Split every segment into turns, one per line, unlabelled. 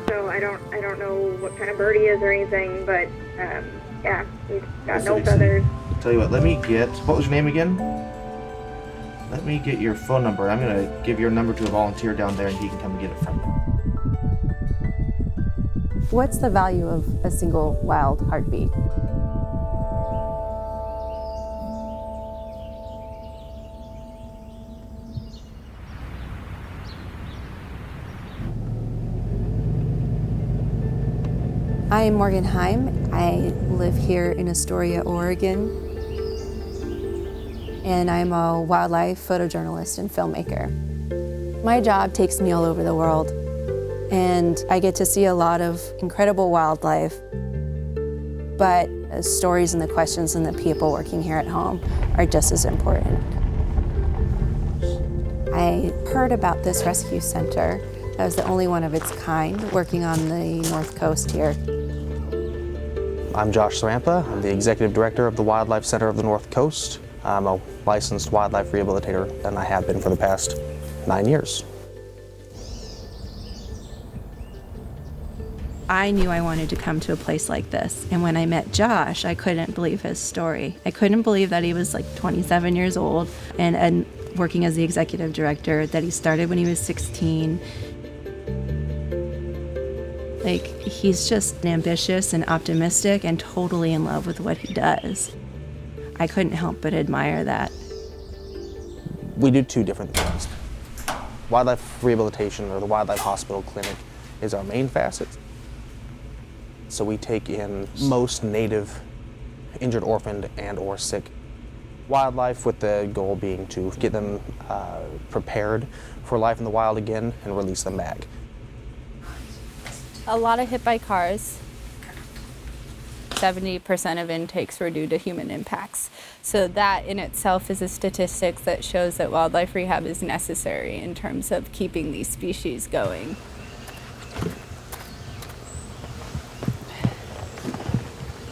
So I don't know what kind of bird he is or anything, but yeah, he's got no feathers.
Tell you what, let me get, what was your name again? Let me get your phone number. I'm gonna give your number to a volunteer down there and he can come and get it from you.
What's the value of a single wild heartbeat? I am Morgan Hyman. I live here in Astoria, Oregon, and I'm a wildlife photojournalist and filmmaker. My job takes me all over the world, and I get to see a lot of incredible wildlife, but the stories and the questions and the people working here at home are just as important. I heard about this rescue center that was the only one of its kind working on the North Coast here.
I'm Josh Samantha. I'm the Executive Director of the Wildlife Center of the North Coast. I'm a licensed wildlife rehabilitator, and I have been for the past 9 years.
I knew I wanted to come to a place like this, and when I met Josh, I couldn't believe his story. I couldn't believe that he was like 27 years old and working as the Executive Director, that he started when he was 16. Like, he's just ambitious and optimistic and totally in love with what he does. I couldn't help but admire that.
We do two different things. Wildlife rehabilitation, or the wildlife hospital clinic, is our main facet. So we take in most native, injured, orphaned, and or sick wildlife, with the goal being to get them prepared for life in the wild again and release them back.
A lot of hit by cars. 70% of intakes were due to human impacts. So that in itself is a statistic that shows that wildlife rehab is necessary in terms of keeping these species going.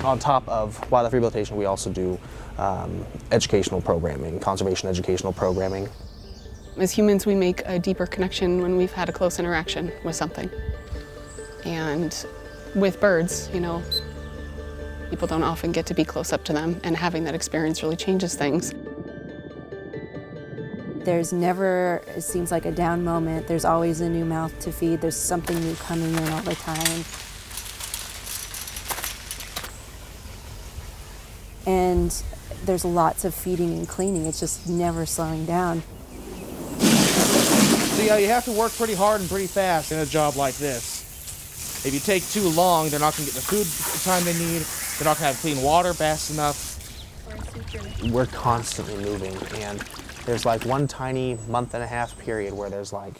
On top of wildlife rehabilitation, we also do educational programming, conservation educational programming.
As humans, we make a deeper connection when we've had a close interaction with something. And with birds, you know, people don't often get to be close up to them, and having that experience really changes things.
There's never, it seems like, a down moment. There's always a new mouth to feed. There's something new coming in all the time. And there's lots of feeding and cleaning. It's just never slowing down.
See, you have to work pretty hard and pretty fast in a job like this. If you take too long, they're not going to get the food the time they need. They're not going to have clean water fast enough.
We're constantly moving, and there's like one tiny month-and-a-half period where there's like,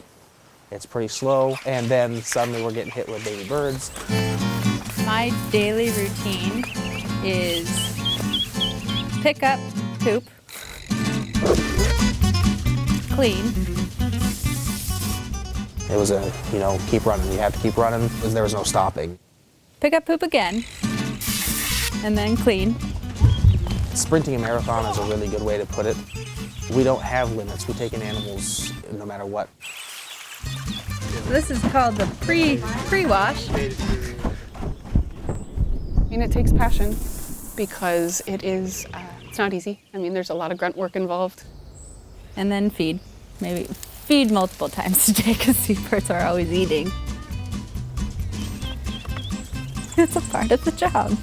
it's pretty slow, and then suddenly we're getting hit with baby birds.
My daily routine is pick up, poop, clean.
It was a, you know, keep running. You have to keep running because there was no stopping.
Pick up poop again, and then clean.
Sprinting a marathon is a really good way to put it. We don't have limits. We take in animals no matter what.
This is called the pre-wash.
I mean, it takes passion because it's not easy. I mean, there's a lot of grunt work involved.
And then feed. Maybe feed multiple times a day because these birds are always eating. It's a part of the job.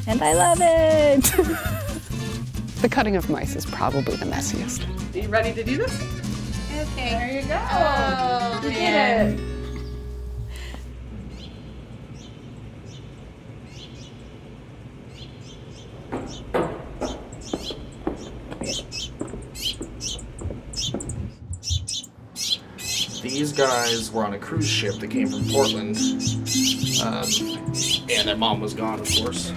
And I love it.
The cutting of mice is probably the messiest.
Are you ready to do this?
Okay, here you go.
Oh,
You
man.
did it.
These guys were on a cruise ship that came from Portland, and their mom was gone, of course.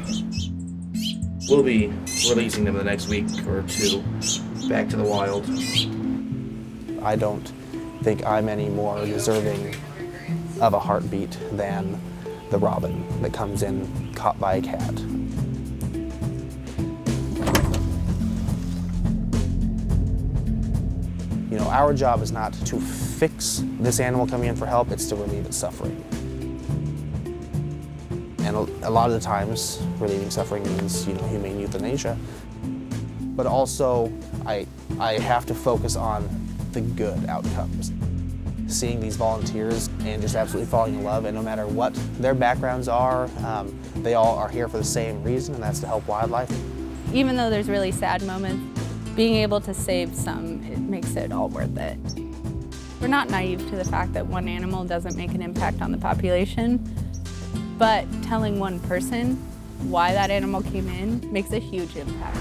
We'll be releasing them the next week or two back to the wild.
I don't think I'm any more deserving of a heartbeat than the robin that comes in caught by a cat. You know, Our job is not to fix this animal coming in for help, it's to relieve its suffering. And a lot of the times, relieving suffering means, humane euthanasia. But also, I have to focus on the good outcomes. Seeing these volunteers and just absolutely falling in love, and no matter what their backgrounds are, they all are here for the same reason, and that's to help wildlife.
Even though there's really sad moments, being able to save some, it makes it all worth it. We're not naive to the fact that one animal doesn't make an impact on the population, but telling one person why that animal came in makes a huge impact.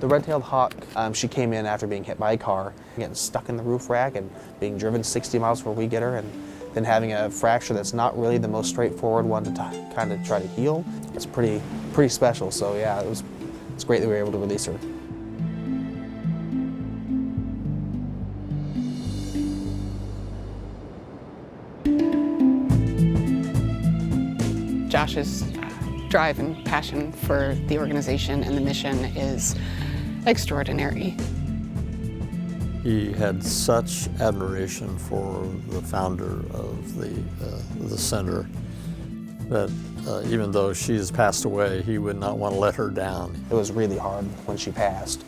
The red-tailed hawk, she came in after being hit by a car, getting stuck in the roof rack and being driven 60 miles before we get her, and then having a fracture that's not really the most straightforward one to kind of try to heal. It's pretty special, so yeah, it's great that we were able to release her.
Josh's drive and passion for the organization and the mission is extraordinary.
He had such admiration for the founder of the center that even though she has passed away, he would not want to let her down.
It was really hard when she passed.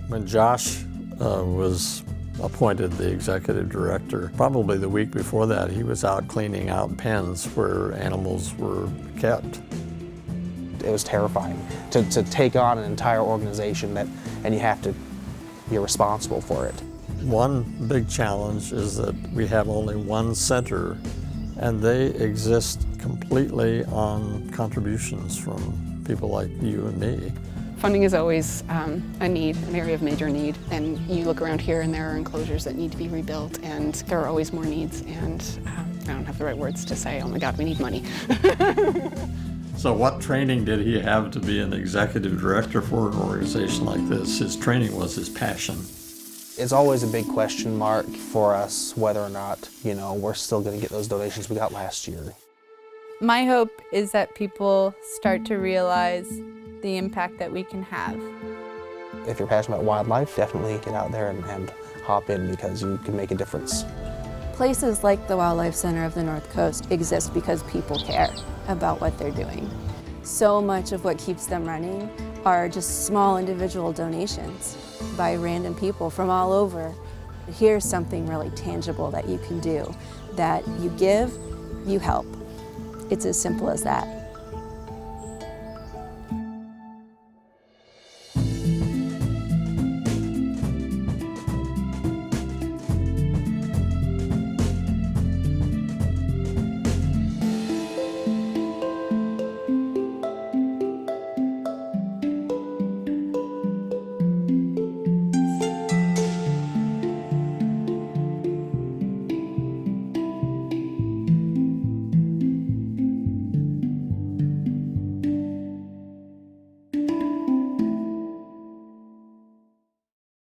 When Josh was appointed the executive director, probably the week before that, he was out cleaning out pens where animals were kept.
It was terrifying to take on an entire organization and you're responsible for it.
One big challenge is that we have only one center, and they exist completely on contributions from people like you and me.
Funding is always a need, an area of major need, and you look around here and there are enclosures that need to be rebuilt, and there are always more needs, and I don't have the right words to say, oh my God, we need money.
So what training did he have to be an executive director for an organization like this? His training was his passion.
It's always a big question mark for us whether or not, we're still going to get those donations we got last year.
My hope is that people start to realize the impact that we can have.
If you're passionate about wildlife, definitely get out there and hop in because you can make a difference.
Places like the Wildlife Center of the North Coast exist because people care about what they're doing. So much of what keeps them running are just small individual donations by random people from all over. Here's something really tangible that you can do, that you give, you help. It's as simple as that.